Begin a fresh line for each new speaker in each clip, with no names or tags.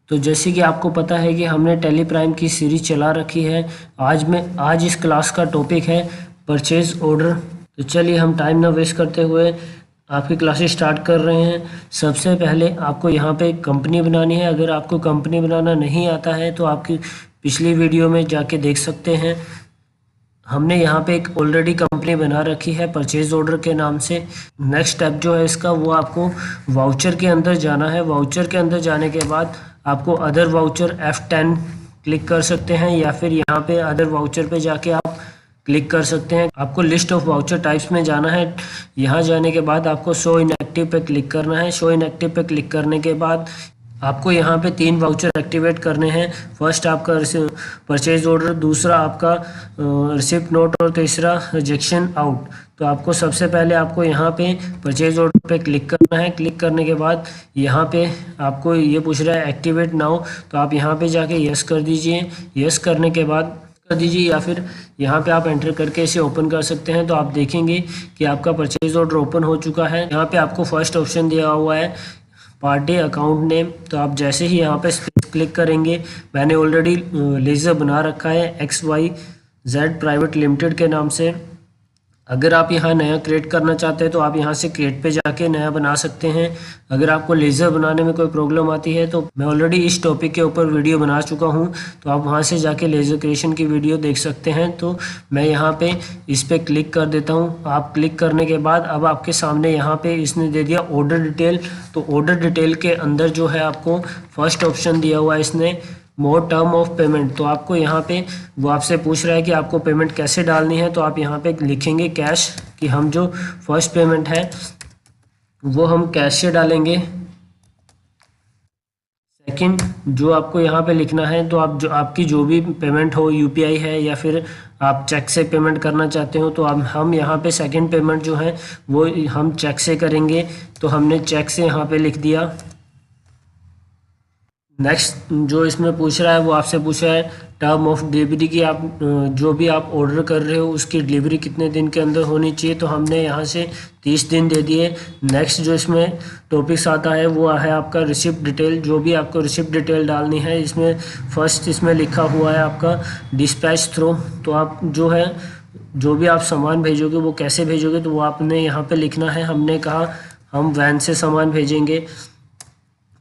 तो जैसे कि आपको पता है कि हमने टैली प्राइम की सीरीज चला रखी है। आज इस क्लास का टॉपिक है परचेज ऑर्डर। तो चलिए हम टाइम ना वेस्ट करते हुए आपकी क्लासेस स्टार्ट कर रहे हैं। सबसे पहले आपको यहाँ पे कंपनी बनानी है। अगर आपको कंपनी बनाना नहीं आता है तो आपकी पिछली वीडियो में जाके देख सकते हैं। हमने यहाँ पे एक ऑलरेडी कंपनी बना रखी है परचेज ऑर्डर के नाम से। नेक्स्ट स्टेप जो है इसका वो आपको वाउचर के अंदर जाना है। वाउचर के अंदर जाने के बाद आपको अदर वाउचर F10 क्लिक कर सकते हैं या फिर यहाँ पे अदर वाउचर पे जाके आप क्लिक कर सकते हैं। आपको लिस्ट ऑफ वाउचर टाइप्स में जाना है। यहाँ जाने के बाद आपको शो इनएक्टिव पे क्लिक करना है। शो इनएक्टिव पे क्लिक करने के बाद आपको यहाँ पे 3 वाउचर एक्टिवेट करने हैं। फर्स्ट आपका परचेज ऑर्डर, दूसरा आपका रिसिप्ट नोट और तीसरा रिजेक्शन आउट। तो आपको सबसे पहले आपको यहाँ पे परचेज ऑर्डर पे क्लिक करना है। क्लिक करने के बाद यहाँ पे आपको ये पूछ रहा है एक्टिवेट नाउ, तो आप यहाँ पे जाके यस कर दीजिए। यस करने के बाद कर दीजिए या फिर यहाँ पे आप एंटर करके इसे ओपन कर सकते हैं। तो आप देखेंगे कि आपका परचेज ऑर्डर ओपन हो चुका है। यहाँ पे आपको फर्स्ट ऑप्शन दिया हुआ है पार्टी अकाउंट नेम। तो आप जैसे ही यहाँ पे क्लिक करेंगे, मैंने ऑलरेडी लेजर बना रखा है XYZ प्राइवेट लिमिटेड के नाम से। अगर आप यहाँ नया क्रिएट करना चाहते हैं तो आप यहाँ से क्रिएट पे जाके नया बना सकते हैं। अगर आपको लेज़र बनाने में कोई प्रॉब्लम आती है तो मैं ऑलरेडी इस टॉपिक के ऊपर वीडियो बना चुका हूँ, तो आप वहाँ से जाके लेज़र क्रिएशन की वीडियो देख सकते हैं। तो मैं यहाँ पे इस पर क्लिक कर देता हूँ। आप क्लिक करने के बाद अब आपके सामने यहाँ पे इसने दे दिया ऑर्डर डिटेल। तो ऑर्डर डिटेल के अंदर जो है आपको फर्स्ट ऑप्शन दिया हुआ है इसने मोर टर्म ऑफ पेमेंट। तो आपको यहाँ पे वो आपसे पूछ रहा है कि आपको पेमेंट कैसे डालनी है। तो आप यहाँ पे लिखेंगे कैश, कि हम जो फर्स्ट पेमेंट है वो हम कैश से डालेंगे। सेकंड जो आपको यहाँ पे लिखना है, तो आप जो आपकी जो भी पेमेंट हो, UPI है या फिर आप चेक से पेमेंट करना चाहते हो, तो हम यहाँ पे सेकंड पेमेंट जो है वो हम चेक से करेंगे। तो हमने चेक से यहाँ पे लिख दिया। नेक्स्ट जो इसमें पूछ रहा है वो आपसे पूछ रहा है टर्म ऑफ डिलीवरी की, आप जो भी आप ऑर्डर कर रहे हो उसकी डिलीवरी कितने दिन के अंदर होनी चाहिए। तो हमने यहाँ से 30 दिन दे दिए। नेक्स्ट जो इसमें टॉपिक्स आता है वो है आपका रिसिप्ट डिटेल। जो भी आपको रिसिप्ट डिटेल डालनी है, इसमें फर्स्ट इसमें लिखा हुआ है आपका डिस्पैच थ्रू। तो आप जो है जो भी आप सामान भेजोगे वो कैसे भेजोगे, तो वो आपने यहाँ पर लिखना है। हमने कहा हम वैन से सामान भेजेंगे।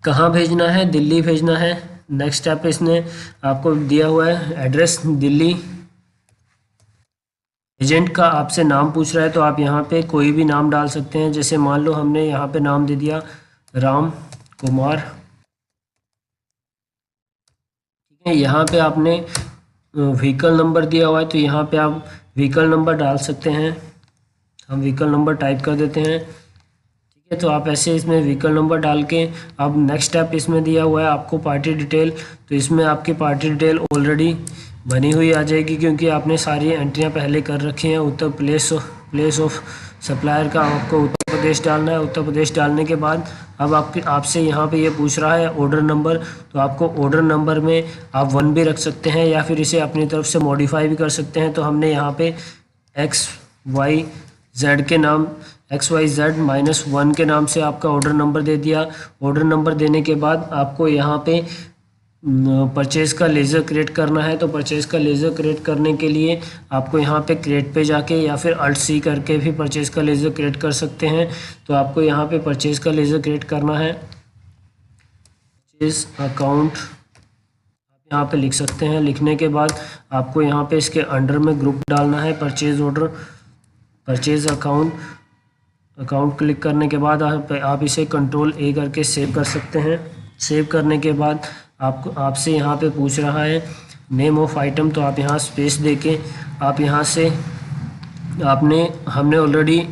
कहाँ भेजना है? दिल्ली भेजना है। नेक्स्ट स्टेप इसने आपको दिया हुआ है एड्रेस दिल्ली। एजेंट का आपसे नाम पूछ रहा है, तो आप यहाँ पे कोई भी नाम डाल सकते हैं। जैसे मान लो हमने यहाँ पे नाम दे दिया राम कुमार। ठीक है, यहाँ पे आपने व्हीकल नंबर दिया हुआ है, तो यहाँ पे आप व्हीकल नंबर डाल सकते हैं। हम व्हीकल नंबर टाइप कर देते हैं। तो आप ऐसे इसमें व्हीकल नंबर डाल के अब नेक्स्ट स्टेप इसमें दिया हुआ है आपको पार्टी डिटेल। तो इसमें आपकी पार्टी डिटेल ऑलरेडी बनी हुई आ जाएगी, क्योंकि आपने सारी एंट्रियां पहले कर रखी हैं। प्लेस ऑफ सप्लायर का आपको उत्तर प्रदेश डालना है। उत्तर प्रदेश डालने के बाद अब आपसे यहाँ पे ये पूछ रहा है ऑर्डर नंबर। तो आपको ऑर्डर नंबर में आप 1 भी रख सकते हैं या फिर इसे अपनी तरफ से मॉडिफाई भी कर सकते हैं। तो हमने यहाँ पे XYZ के नाम XYZ-1 के नाम से आपका ऑर्डर नंबर दे दिया। ऑर्डर नंबर देने के बाद आपको यहाँ पे परचेज़ का लेज़र क्रिएट करना है। तो परचेज़ का लेज़र क्रिएट करने के लिए आपको यहाँ पे क्रिएट पे जाके या फिर Alt+C करके भी परचेज़ का लेज़र क्रिएट कर सकते हैं। तो आपको यहाँ पे परचेज़ का लेज़र क्रिएट करना है। परचेज़ अकाउंट आप यहाँ पे लिख सकते हैं। लिखने के बाद आपको यहाँ पे इसके अंडर में ग्रुप डालना है purchase order, purchase account click करने के बाद आप इसे Ctrl+A करके सेव कर सकते हैं। सेव करने के बाद आपसे यहाँ पे पूछ रहा है नेम ऑफ आइटम। तो आप यहाँ स्पेस देके आप यहाँ से हमने ऑलरेडी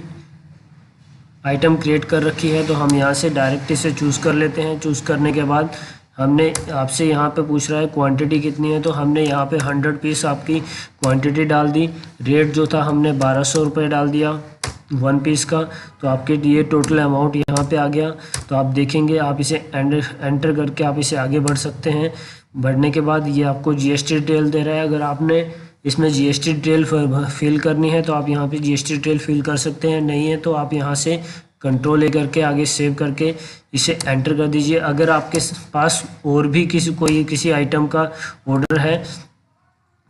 आइटम क्रिएट कर रखी है, तो हम यहाँ से डायरेक्ट इसे चूज़ कर लेते हैं। चूज़ करने के बाद हमने आपसे यहाँ पे पूछ रहा है क्वांटिटी कितनी है। तो हमने यहाँ पे 100 पीस आपकी क्वांटिटी डाल दी। रेट जो था हमने 1200 रुपये डाल दिया 1 पीस का। तो आपके ये टोटल अमाउंट यहाँ पे आ गया। तो आप देखेंगे, आप इसे एंटर करके आप इसे आगे बढ़ सकते हैं। बढ़ने के बाद ये आपको GST डिटेल दे रहा है। अगर आपने इसमें GST डिटेल फिल करनी है तो आप यहाँ पे GST डिटेल फिल कर सकते हैं। नहीं है तो आप यहाँ से कंट्रोल ए करके आगे सेव करके इसे एंटर कर दीजिए। अगर आपके पास और भी किसी आइटम का ऑर्डर है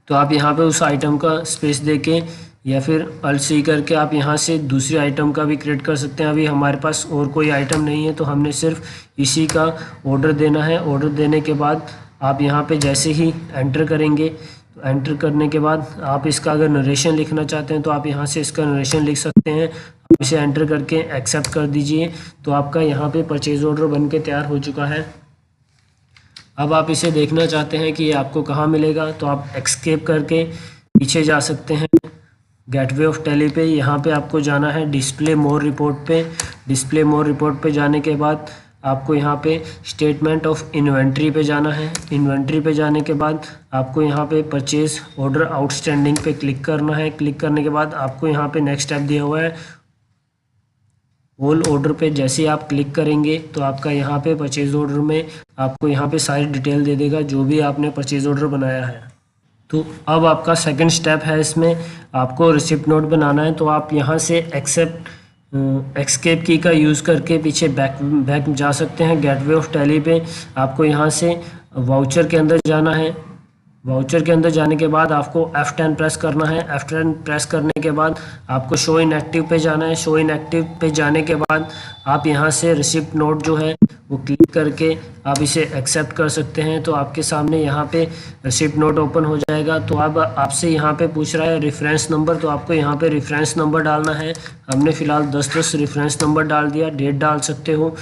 तो आप यहाँ पे उस आइटम का स्पेस देके या फिर अल्ट सी करके आप यहाँ से दूसरी आइटम का भी क्रिएट कर सकते हैं। अभी हमारे पास और कोई आइटम नहीं है तो हमने सिर्फ इसी का ऑर्डर देना है। ऑर्डर देने के बाद आप यहाँ पे जैसे ही एंटर करेंगे तो एंटर करने के बाद आप इसका अगर नरेशन लिखना चाहते हैं तो आप यहाँ से इसका नरेशन लिख सकते हैं। आप इसे एंटर करके एक्सेप्ट कर दीजिए तो आपका यहाँ पे परचेज ऑर्डर बन के तैयार हो चुका है। अब आप इसे देखना चाहते हैं कि ये आपको कहाँ मिलेगा तो आप एस्केप करके पीछे जा सकते हैं गेटवे ऑफ टैली पे। यहाँ पे आपको जाना है डिस्प्ले मोर रिपोर्ट पे। डिस्प्ले मोर रिपोर्ट पे जाने के बाद आपको यहाँ पे स्टेटमेंट ऑफ इन्वेंट्री पे जाना है। इन्वेंट्री पे जाने के बाद आपको यहाँ पे परचेज ऑर्डर आउटस्टैंडिंग पे क्लिक करना है। क्लिक करने के बाद आपको यहाँ पे नेक्स्ट स्टेप दिया हुआ है ऑल ऑर्डर पे। जैसे ही आप क्लिक करेंगे तो आपका यहाँ पे परचेज ऑर्डर में आपको यहाँ पे सारी डिटेल दे देगा जो भी आपने परचेज ऑर्डर बनाया है। तो अब आपका सेकंड स्टेप है, इसमें आपको रिसिप्ट नोट बनाना है। तो आप यहाँ से एस्केप की का यूज़ करके पीछे बैक जा सकते हैं गेटवे ऑफ टैली पे। आपको यहाँ से वाउचर के अंदर जाना है। वाउचर के अंदर जाने के बाद आपको F10 प्रेस करना है। F10 प्रेस करने के बाद आपको शो इन एक्टिव पे जाना है। शो इन एक्टिव पे जाने के बाद आप यहाँ से रिसिप्ट नोट जो है वो क्लिक करके आप इसे एक्सेप्ट कर सकते हैं। तो आपके सामने यहाँ पे रिसिप्ट नोट ओपन हो जाएगा। तो अब आपसे यहाँ पे पूछ रहा है रेफरेंस नंबर, तो आपको यहाँ पे रेफरेंस नंबर डालना है। हमने फ़िलहाल 10 रेफरेंस नंबर डाल दिया। डेट डाल सकते हो।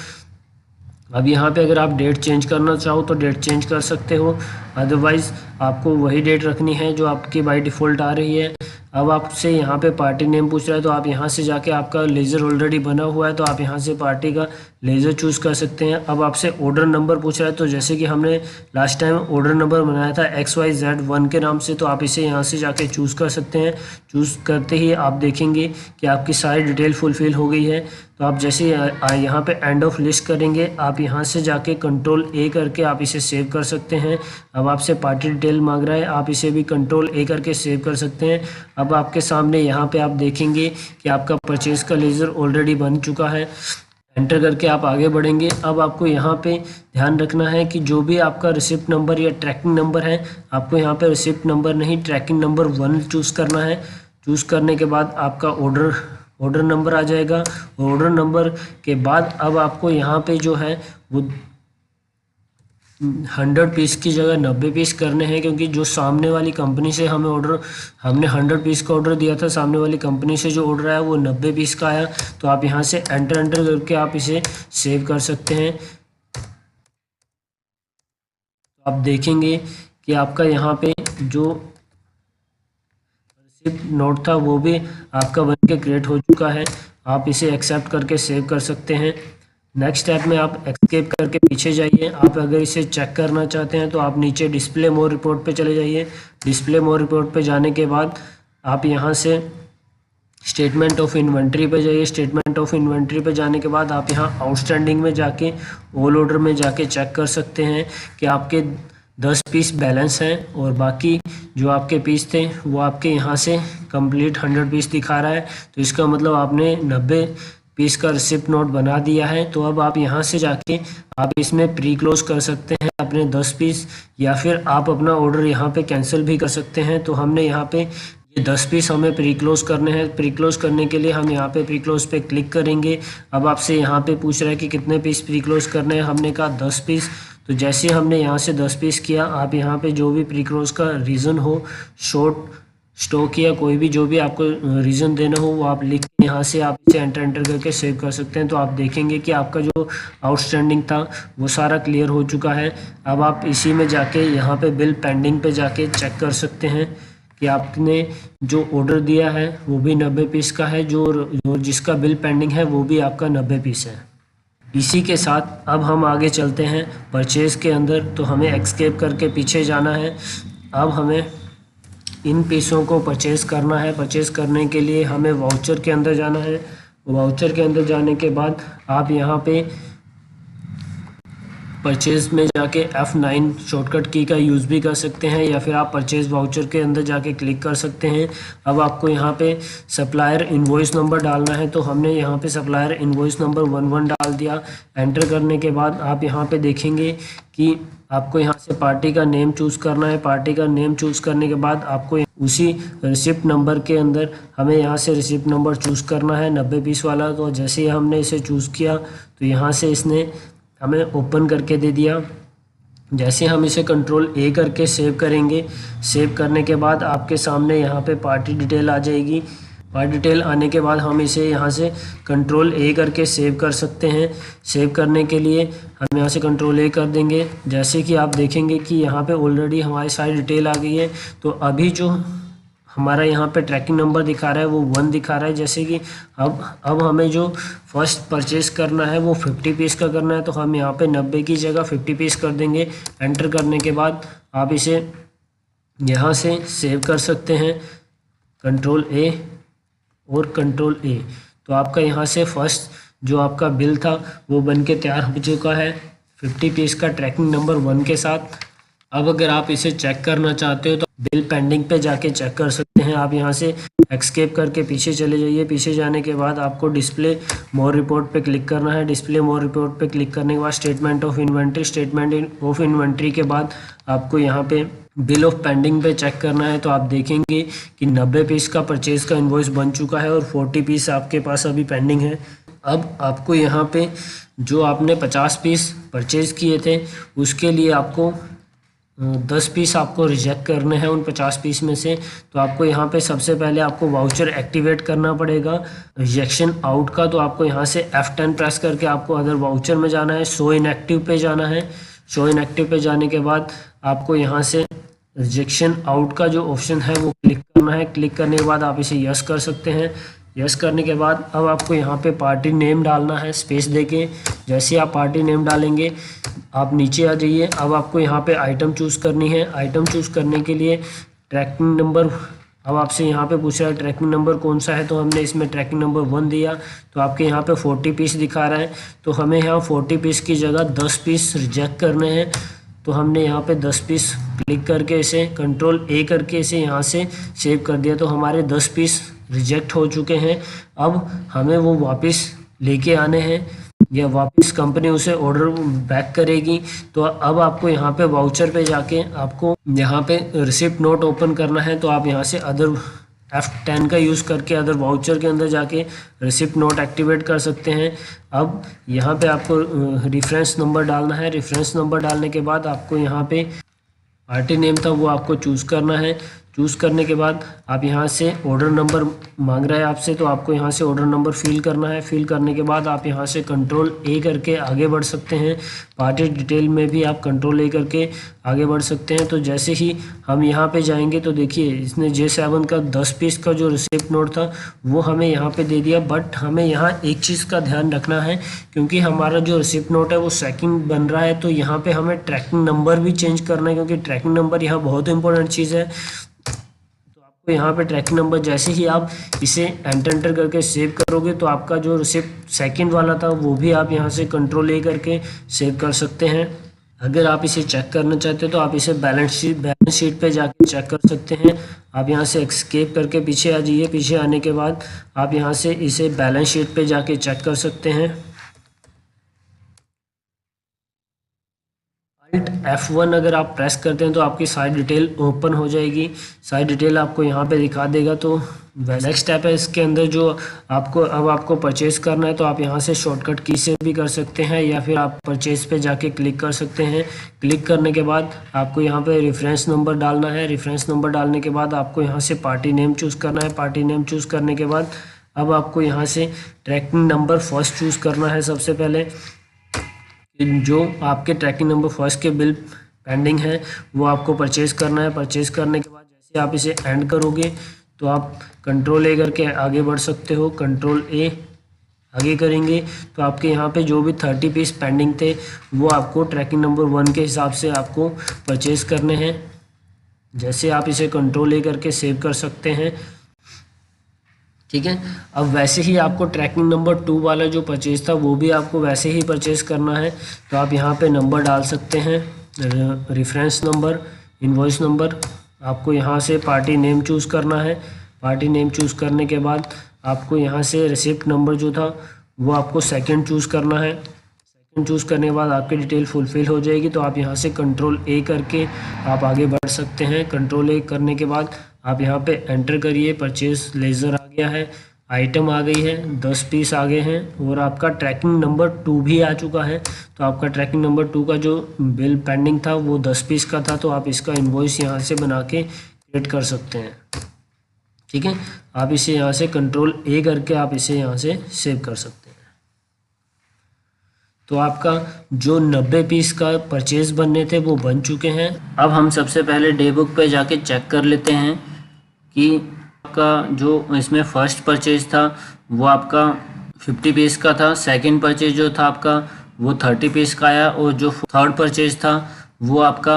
अब यहाँ पे अगर आप डेट चेंज करना चाहो तो डेट चेंज कर सकते हो, अदरवाइज़ आपको वही डेट रखनी है जो आपकी बाय डिफ़ॉल्ट आ रही है। अब आपसे यहाँ पे पार्टी नेम पूछ रहा है तो आप यहाँ से जाके आपका लेज़र ऑलरेडी बना हुआ है तो आप यहाँ से पार्टी का लेज़र चूज़ कर सकते हैं। अब आपसे ऑर्डर नंबर पूछ रहा है तो जैसे कि हमने लास्ट टाइम ऑर्डर नंबर बनाया था XYZ1 के नाम से, तो आप इसे यहाँ से जाके चूज़ कर सकते हैं। चूज़ करते ही आप देखेंगे कि आपकी सारी डिटेल फुलफ़िल हो गई है। तो आप जैसे यहाँ पे एंड ऑफ लिस्ट करेंगे आप यहाँ से जाके कंट्रोल A करके आप इसे सेव कर सकते हैं। अब आपसे पार्टी डिटेल मांग रहा है, आप इसे भी कंट्रोल A करके सेव कर सकते हैं। अब आपके सामने यहाँ पे आप देखेंगे कि आपका परचेज का लेज़र ऑलरेडी बन चुका है। एंटर करके आप आगे बढ़ेंगे। अब आपको यहाँ पे ध्यान रखना है कि जो भी आपका रिसिप्ट नंबर या ट्रैकिंग नंबर है, आपको यहाँ पे रिसिप्ट नंबर नहीं ट्रैकिंग नंबर 1 चूज़ करना है। चूज़ करने के बाद आपका ऑर्डर नंबर आ जाएगा। ऑर्डर नंबर के बाद अब आपको यहाँ पे जो है वो 100 पीस की जगह 90 पीस करने हैं, क्योंकि जो सामने वाली कंपनी से हमने 100 पीस का ऑर्डर दिया था, सामने वाली कंपनी से जो ऑर्डर आया वो 90 पीस का आया। तो आप यहाँ से एंटर करके आप इसे सेव कर सकते हैं। तो आप देखेंगे कि आपका यहाँ पे जो रिसिप्ट नोट था वो भी आपका बन के क्रिएट हो चुका है। आप इसे एक्सेप्ट करके सेव कर सकते हैं। नेक्स्ट स्टेप में आप एस्केप करके पीछे जाइए। आप अगर इसे चेक करना चाहते हैं तो आप नीचे डिस्प्ले मोर रिपोर्ट पे चले जाइए। डिस्प्ले मोर रिपोर्ट पे जाने के बाद आप यहाँ से स्टेटमेंट ऑफ इन्वेंट्री पे जाइए। स्टेटमेंट ऑफ इन्वेंट्री पे जाने के बाद आप यहाँ आउटस्टैंडिंग में जाके ऑल ऑर्डर में जाके चेक कर सकते हैं कि आपके 10 पीस बैलेंस हैं और बाकी जो आपके पीस थे वो आपके यहाँ से कंप्लीट 100 पीस दिखा रहा है। तो इसका मतलब आपने 90 पीस का रिसिप्ट नोट बना दिया है। तो अब आप यहाँ से जाके आप इसमें प्री क्लोज कर सकते हैं अपने 10 पीस, या फिर आप अपना ऑर्डर यहाँ पे कैंसिल भी कर सकते हैं। तो हमने यहाँ पे ये 10 पीस हमें प्री क्लोज करने हैं। प्री क्लोज करने के लिए हम यहाँ पे प्री क्लोज पे क्लिक करेंगे। अब आपसे यहाँ पे पूछ रहा है कि कितने पीस प्री क्लोज करने हैं। हमने कहा 10 पीस। तो जैसे हमने यहाँ से 10 पीस किया, आप यहाँ पे जो भी प्री क्लोज का रीज़न हो, शॉर्ट स्टॉक या कोई भी जो भी आपको रीज़न देना हो वो आप लिख के यहाँ से आप इसे एंटर करके सेव कर सकते हैं। तो आप देखेंगे कि आपका जो आउटस्टैंडिंग था वो सारा क्लियर हो चुका है। अब आप इसी में जाके यहाँ पे बिल पेंडिंग पे जाके चेक कर सकते हैं कि आपने जो ऑर्डर दिया है वो भी 90 पीस का है, जो जिसका बिल पेंडिंग है वो भी आपका 90 पीस है। इसी के साथ अब हम आगे चलते हैं परचेज़ के अंदर। तो हमें एस्केप करके पीछे जाना है। अब हमें इन पीसों को परचेज़ करना है। परचेज़ करने के लिए हमें वाउचर के अंदर जाना है। वाउचर के अंदर जाने के बाद आप यहाँ पे परचेज में जाके F9 शॉर्टकट की का यूज़ भी कर सकते हैं, या फिर आप परचेज वाउचर के अंदर जाके क्लिक कर सकते हैं। अब आपको यहाँ पे सप्लायर इनवॉइस नंबर डालना है, तो हमने यहाँ पे सप्लायर इनवॉइस नंबर 11 डाल दिया। एंटर करने के बाद आप यहाँ पे देखेंगे कि आपको यहाँ से पार्टी का नेम चूज़ करना है। पार्टी का नेम चूज़ करने के बाद आपको उसी रिसिप्ट नंबर के अंदर हमें यहाँ से रिसिप्ट नंबर चूज़ करना है 90 पीस वाला। तो जैसे ही हमने इसे चूज़ किया तो यहाँ से इसने हमें ओपन करके दे दिया। जैसे हम इसे कंट्रोल ए करके सेव करेंगे, सेव करने के बाद आपके सामने यहाँ पे पार्टी डिटेल आ जाएगी। पार्टी डिटेल आने के बाद हम इसे यहाँ से कंट्रोल ए करके सेव कर सकते हैं। सेव करने के लिए हम यहाँ से कंट्रोल ए कर देंगे। जैसे कि आप देखेंगे कि यहाँ पे ऑलरेडी हमारी सारी डिटेल आ गई है। तो अभी जो हमारा यहाँ पे ट्रैकिंग नंबर दिखा रहा है वो 1 दिखा रहा है। जैसे कि अब हमें जो फर्स्ट परचेज करना है वो 50 पीस का करना है, तो हम यहाँ पे 90 की जगह 50 पीस कर देंगे। एंटर करने के बाद आप इसे यहाँ से सेव कर सकते हैं, कंट्रोल ए और कंट्रोल ए। तो आपका यहाँ से फर्स्ट जो आपका बिल था वो बन के तैयार हो चुका है 50 पीस का ट्रैकिंग नंबर 1 के साथ। अब अगर आप इसे चेक करना चाहते हो तो बिल पेंडिंग पे जाके चेक कर सकते हैं। आप यहाँ से एस्केप करके पीछे चले जाइए। पीछे जाने के बाद आपको डिस्प्ले मोर रिपोर्ट पे क्लिक करना है। डिस्प्ले मोर रिपोर्ट पे क्लिक करने के बाद statement of inventory, statement of inventory के बाद आपको यहाँ पे बिल ऑफ पेंडिंग पे चेक करना है। तो आप देखेंगे कि 90 पीस का परचेज का इन्वॉइस बन चुका है और 40 पीस आपके पास अभी पेंडिंग है। अब आपको यहाँ पे जो आपने 50 पीस परचेज किए थे उसके लिए आपको 10 पीस आपको रिजेक्ट करने हैं उन 50 पीस में से। तो आपको यहाँ पे सबसे पहले आपको वाउचर एक्टिवेट करना पड़ेगा रिजेक्शन आउट का। तो आपको यहाँ से F10 प्रेस करके आपको अदर वाउचर में जाना है, शो इनएक्टिव पे जाना है। शो इनएक्टिव पे जाने के बाद आपको यहाँ से रिजेक्शन आउट का जो ऑप्शन है वो क्लिक करना है। क्लिक करने के बाद आप इसे यस कर सकते हैं। यस करने के बाद अब आपको यहाँ पे पार्टी नेम डालना है स्पेस देके। जैसे आप पार्टी नेम डालेंगे आप नीचे आ जाइए। अब आपको यहाँ पे आइटम चूज़ करनी है। आइटम चूज़ करने के लिए ट्रैकिंग नंबर, अब आपसे यहाँ पे पूछ रहा है ट्रैकिंग नंबर कौन सा है, तो हमने इसमें ट्रैकिंग नंबर 1 दिया। तो आपके यहाँ पे 40 पीस दिखा रहा है, तो हमें यहाँ 40 पीस की जगह 10 पीस रिजेक्ट करने हैं। तो हमने यहाँ पे 10 पीस क्लिक करके इसे कंट्रोल ए करके इसे यहाँ से सेव कर दिया। तो हमारे 10 पीस रिजेक्ट हो चुके हैं। अब हमें वो वापस लेके आने हैं या वापस कंपनी उसे ऑर्डर बैक करेगी। तो अब आपको यहाँ पे वाउचर पे जाके आपको यहाँ पे रिसिप्ट नोट ओपन करना है। तो आप यहाँ से अदर F10 का यूज़ करके अदर वाउचर के अंदर जाके रिसिप्ट नोट एक्टिवेट कर सकते हैं। अब यहाँ पे आपको रेफरेंस नंबर डालना है। रेफरेंस नंबर डालने के बाद आपको यहाँ पे पार्टी नेम था वो आपको चूज़ करना है। चूज़ करने के बाद आप यहाँ से ऑर्डर नंबर मांग रहा है आपसे, तो आपको यहाँ से ऑर्डर नंबर फिल करना है। फिल करने के बाद आप यहाँ से कंट्रोल ए करके आगे बढ़ सकते हैं। पार्टी डिटेल में भी आप कंट्रोल ए करके आगे बढ़ सकते हैं। तो जैसे ही हम यहाँ पे जाएंगे तो देखिए इसने J7 का 10 पीस का जो रिसिप्ट नोट था वो हमें यहाँ पे दे दिया। बट हमें यहाँ एक चीज़ का ध्यान रखना है, क्योंकि हमारा जो रिसिप्ट नोट है वो सेकंड बन रहा है, तो यहाँ पे हमें ट्रैकिंग नंबर भी चेंज करना है, क्योंकि ट्रैकिंग नंबर यहाँ बहुत इंपॉर्टेंट चीज़ है। तो यहाँ पे ट्रैकिंग नंबर जैसे ही आप इसे एंटर करके सेव करोगे तो आपका जो रिसिप्ट सेकंड वाला था वो भी आप यहाँ से कंट्रोल ए करके सेव कर सकते हैं। अगर आप इसे चेक करना चाहते हो तो आप इसे बैलेंस शीट पे जाके चेक कर सकते हैं। आप यहाँ से एस्केप करके पीछे आ जाइए। पीछे आने के बाद आप यहाँ से इसे बैलेंस शीट पे जाके चेक कर सकते हैं। F1 अगर आप प्रेस करते हैं तो आपकी सारी डिटेल ओपन हो जाएगी। सारी डिटेल आपको यहाँ पे दिखा देगा। तो नेक्स्ट स्टेप है इसके अंदर जो आपको परचेज़ करना है, तो आप यहाँ से शॉर्टकट की से भी कर सकते हैं या फिर आप परचेज़ पे जाके क्लिक कर सकते हैं। क्लिक करने के बाद आपको यहाँ पे रेफरेंस नंबर डालना है। रेफरेंस नंबर डालने के बाद आपको यहाँ से पार्टी नेम चूज़ करना है। पार्टी नेम चूज़ करने के बाद अब आपको यहाँ से ट्रैकिंग नंबर फर्स्ट चूज़ करना है। सबसे पहले जो आपके ट्रैकिंग नंबर फर्स्ट के बिल पेंडिंग है वो आपको परचेज़ करना है। परचेज़ करने के बाद जैसे आप इसे एंड करोगे तो आप कंट्रोल ए करके आगे बढ़ सकते हो। कंट्रोल ए आगे करेंगे तो आपके यहाँ पे जो भी 30 पीस पेंडिंग थे वो आपको ट्रैकिंग नंबर 1 के हिसाब से आपको परचेज़ करने हैं। जैसे आप इसे कंट्रोल ए करके सेव कर सकते हैं। ठीक है। अब वैसे ही आपको ट्रैकिंग नंबर 2 वाला जो परचेज था वो भी आपको वैसे ही परचेज करना है। तो आप यहाँ पे नंबर डाल सकते हैं, रेफरेंस नंबर, इनवॉइस नंबर। आपको यहाँ से पार्टी नेम चूज़ करना है। पार्टी नेम चूज़ करने के बाद आपको यहाँ से रिसिप्ट नंबर जो था वो आपको सेकंड चूज़ करना है। सेकंड चूज़ करने के बाद आपकी डिटेल फुलफ़िल हो जाएगी। तो आप यहाँ से कंट्रोल ए करके आप आगे बढ़ सकते हैं। कंट्रोल ए करने के बाद आप यहाँ पे एंटर करिए। परचेज लेज़र आ गया है, आइटम आ गई है, 10 पीस आ गए हैं और आपका ट्रैकिंग नंबर 2 भी आ चुका है। तो आपका ट्रैकिंग नंबर 2 का जो बिल पेंडिंग था वो 10 पीस का था। तो आप इसका इनवॉइस यहाँ से बना के क्रिएट कर सकते हैं। ठीक है, आप इसे यहाँ से कंट्रोल ए करके आप इसे यहाँ से सेव कर सकते हैं। तो आपका जो 90 पीस का परचेज बनने थे वो बन चुके हैं। अब हम सबसे पहले डे बुक पे जाके चेक कर लेते हैं कि आपका जो इसमें फर्स्ट परचेज था वो आपका 50 पीस का था। सेकंड परचेज जो था आपका वो 30 पीस का आया और जो थर्ड परचेज था वो आपका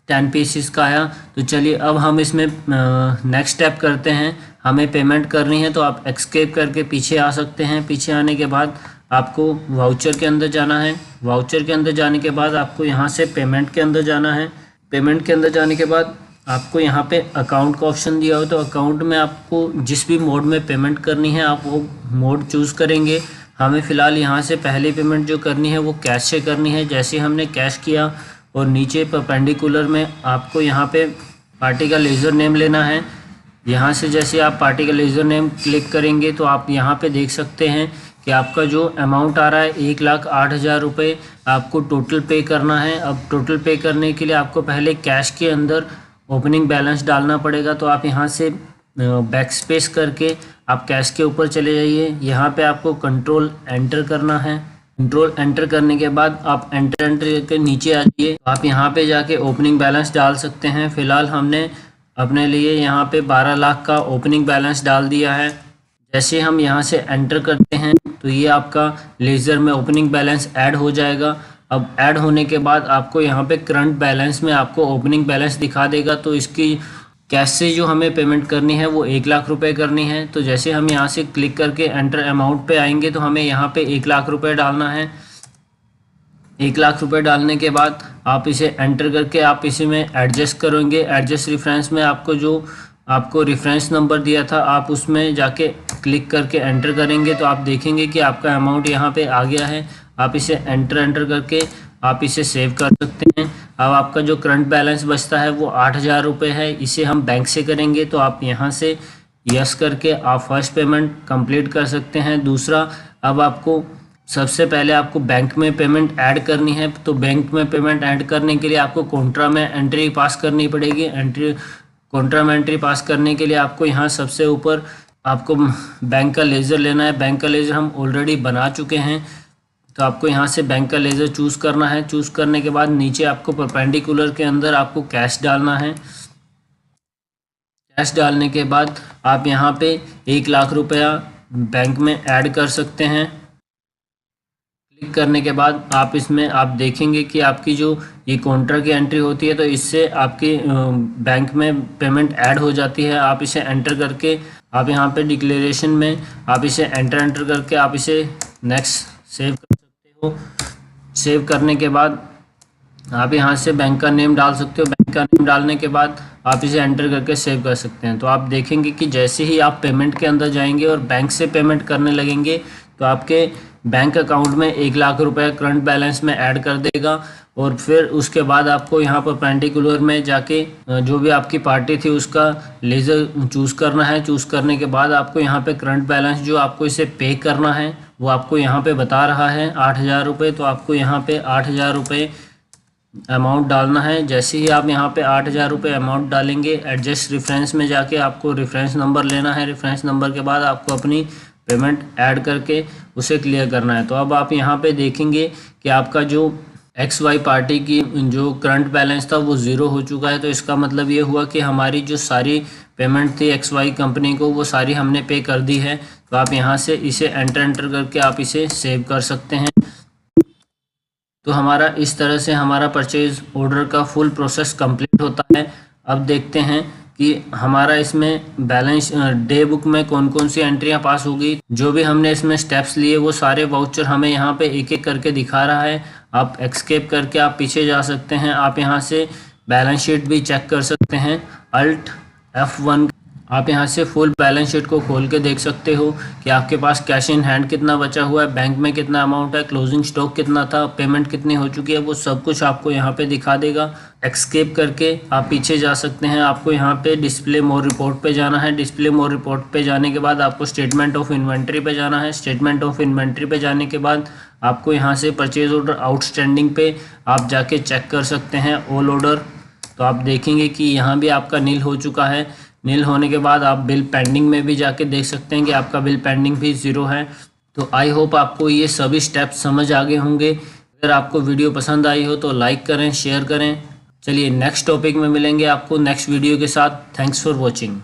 10 पीसेस का आया। तो चलिए अब हम इसमें नेक्स्ट स्टेप करते हैं। हमें पेमेंट करनी है तो आप एस्केप करके पीछे आ सकते हैं। पीछे आने के बाद आपको वाउचर के अंदर जाना है। वाउचर के अंदर जाने के बाद आपको यहाँ से पेमेंट के अंदर जाना है। पेमेंट के अंदर जाने के बाद आपको यहाँ पे अकाउंट का ऑप्शन दिया हो तो अकाउंट में आपको जिस भी मोड में पेमेंट करनी है आप वो मोड चूज़ करेंगे। हमें फ़िलहाल यहाँ से पहली पेमेंट जो करनी है वो कैश से करनी है। जैसे हमने कैश किया और नीचे परपेंडिकुलर में आपको यहाँ पे पार्टी का लेज़र नेम लेना है। यहाँ से जैसे आप पार्टी का लेज़र नेम क्लिक करेंगे तो आप यहाँ पे देख सकते हैं कि आपका जो अमाउंट आ रहा है 1,08,000 रुपये आपको टोटल पे करना है। अब टोटल पे करने के लिए आपको पहले कैश के अंदर ओपनिंग बैलेंस डालना पड़ेगा। तो आप यहाँ से बैक स्पेस करके आप कैश के ऊपर चले जाइए। यहाँ पे आपको कंट्रोल एंटर करना है। कंट्रोल एंटर करने के बाद आप एंटर करके नीचे आ जाइए। आप यहाँ पे जाके ओपनिंग बैलेंस डाल सकते हैं। फ़िलहाल हमने अपने लिए यहाँ पे 12 लाख का ओपनिंग बैलेंस डाल दिया है। जैसे हम यहाँ से एंटर करते हैं तो ये आपका लेज़र में ओपनिंग बैलेंस ऐड हो जाएगा। अब ऐड होने के बाद आपको यहाँ पे करंट बैलेंस में आपको ओपनिंग बैलेंस दिखा देगा। तो इसकी कैश से जो हमें पेमेंट करनी है वो 1 लाख रुपए करनी है। तो जैसे हम यहाँ से क्लिक करके एंटर अमाउंट पे आएंगे तो हमें यहाँ पे 1 लाख रुपए डालना है। 1 लाख रुपए डालने के बाद आप इसे एंटर करके आप इसी में एडजस्ट करेंगे। एडजस्ट रेफरेंस में आपको जो आपको रेफरेंस नंबर दिया था आप उसमें जाके क्लिक करके एंटर करेंगे तो आप देखेंगे कि आपका अमाउंट यहाँ पे आ गया है। आप इसे एंटर करके आप इसे सेव कर सकते हैं। अब आपका जो करंट बैलेंस बचता है वो 8,000 रुपये है। इसे हम बैंक से करेंगे तो आप यहाँ से यस करके आप फर्स्ट पेमेंट कंप्लीट कर सकते हैं। दूसरा, अब आपको सबसे पहले आपको बैंक में पेमेंट ऐड करनी है। तो बैंक में पेमेंट ऐड करने के लिए आपको कॉन्ट्रा में एंट्री पास करनी पड़ेगी। कॉन्ट्रा में एंट्री पास करने के लिए आपको यहाँ सबसे ऊपर आपको बैंक का लेज़र लेना है। बैंक का लेज़र हम ऑलरेडी बना चुके हैं तो आपको यहाँ से बैंक का लेज़र चूज़ करना है। चूज़ करने के बाद नीचे आपको परपेंडिकुलर के अंदर आपको कैश डालना है। कैश डालने के बाद आप यहाँ पे 1 लाख रुपया बैंक में ऐड कर सकते हैं। क्लिक करने के बाद आप इसमें आप देखेंगे कि आपकी जो ये कॉन्ट्रा की एंट्री होती है तो इससे आपकी बैंक में पेमेंट ऐड हो जाती है। आप इसे एंटर करके आप यहाँ पे डिक्लेरेशन में आप इसे एंटर करके आप इसे नेक्स्ट सेव कर सकते हो। सेव करने के बाद आप यहाँ से बैंक का नेम डाल सकते हो। बैंक का नेम डालने के बाद आप इसे एंटर करके सेव कर सकते हैं। तो आप देखेंगे कि जैसे ही आप पेमेंट के अंदर जाएंगे और बैंक से पेमेंट करने लगेंगे तो आपके बैंक अकाउंट में 1 लाख रुपए करंट बैलेंस में ऐड कर देगा। और फिर उसके बाद आपको यहाँ पर परपेंडिकुलर में जाके जो भी आपकी पार्टी थी उसका लेज़र चूज़ करना है। चूज़ करने के बाद आपको यहाँ पे करंट बैलेंस जो आपको इसे पे करना है वो आपको यहाँ पे बता रहा है 8,000 रुपये। तो आपको यहाँ पे 8,000 रुपये अमाउंट डालना है। जैसे ही आप यहाँ पे 8,000 रुपये अमाउंट डालेंगे एडजस्ट रेफरेंस में जाके आपको रेफरेंस नंबर लेना है। रेफरेंस नंबर के बाद आपको अपनी पेमेंट ऐड करके उसे क्लियर करना है। तो अब आप यहाँ पे देखेंगे कि आपका जो XY पार्टी की जो करंट बैलेंस था वो 0 हो चुका है। तो इसका मतलब ये हुआ कि हमारी जो सारी पेमेंट थी XY कंपनी को वो सारी हमने पे कर दी है। तो आप यहाँ से इसे एंटर करके आप इसे सेव कर सकते हैं। तो हमारा इस तरह से हमारा परचेज ऑर्डर का फुल प्रोसेस कंप्लीट होता है। अब देखते हैं कि हमारा इसमें बैलेंस डे बुक में कौन कौन सी एंट्रियां पास होगी। जो भी हमने इसमें स्टेप्स लिए वो सारे वाउचर हमें यहाँ पे एक एक करके दिखा रहा है। आप एस्केप करके आप पीछे जा सकते हैं। आप यहाँ से बैलेंस शीट भी चेक कर सकते हैं। अल्ट F1 आप यहाँ से फुल बैलेंस शीट को खोल के देख सकते हो कि आपके पास कैश इन हैंड कितना बचा हुआ है, बैंक में कितना अमाउंट है, क्लोजिंग स्टॉक कितना था, पेमेंट कितनी हो चुकी है, वो सब कुछ आपको यहाँ पे दिखा देगा। एस्केप करके आप पीछे जा सकते हैं। आपको यहाँ पे डिस्प्ले मोर रिपोर्ट पे जाना है। डिस्प्ले मोर रिपोर्ट पे जाने के बाद आपको स्टेटमेंट ऑफ इन्वेंट्री पे जाना है। स्टेटमेंट ऑफ इन्वेंट्री पे जाने के बाद आपको यहाँ से परचेज ऑर्डर आउटस्टैंडिंग पे आप जाके चेक कर सकते हैं ऑल ऑर्डर। तो आप देखेंगे कि यहाँ भी आपका नील हो चुका है। नील होने के बाद आप बिल पेंडिंग में भी जाके देख सकते हैं कि आपका बिल पेंडिंग भी 0 है। तो आई होप आपको ये सभी स्टेप्स समझ आ गए होंगे। अगर आपको वीडियो पसंद आई हो तो लाइक करें, शेयर करें। चलिए नेक्स्ट टॉपिक में मिलेंगे आपको नेक्स्ट वीडियो के साथ। Thanks for watching.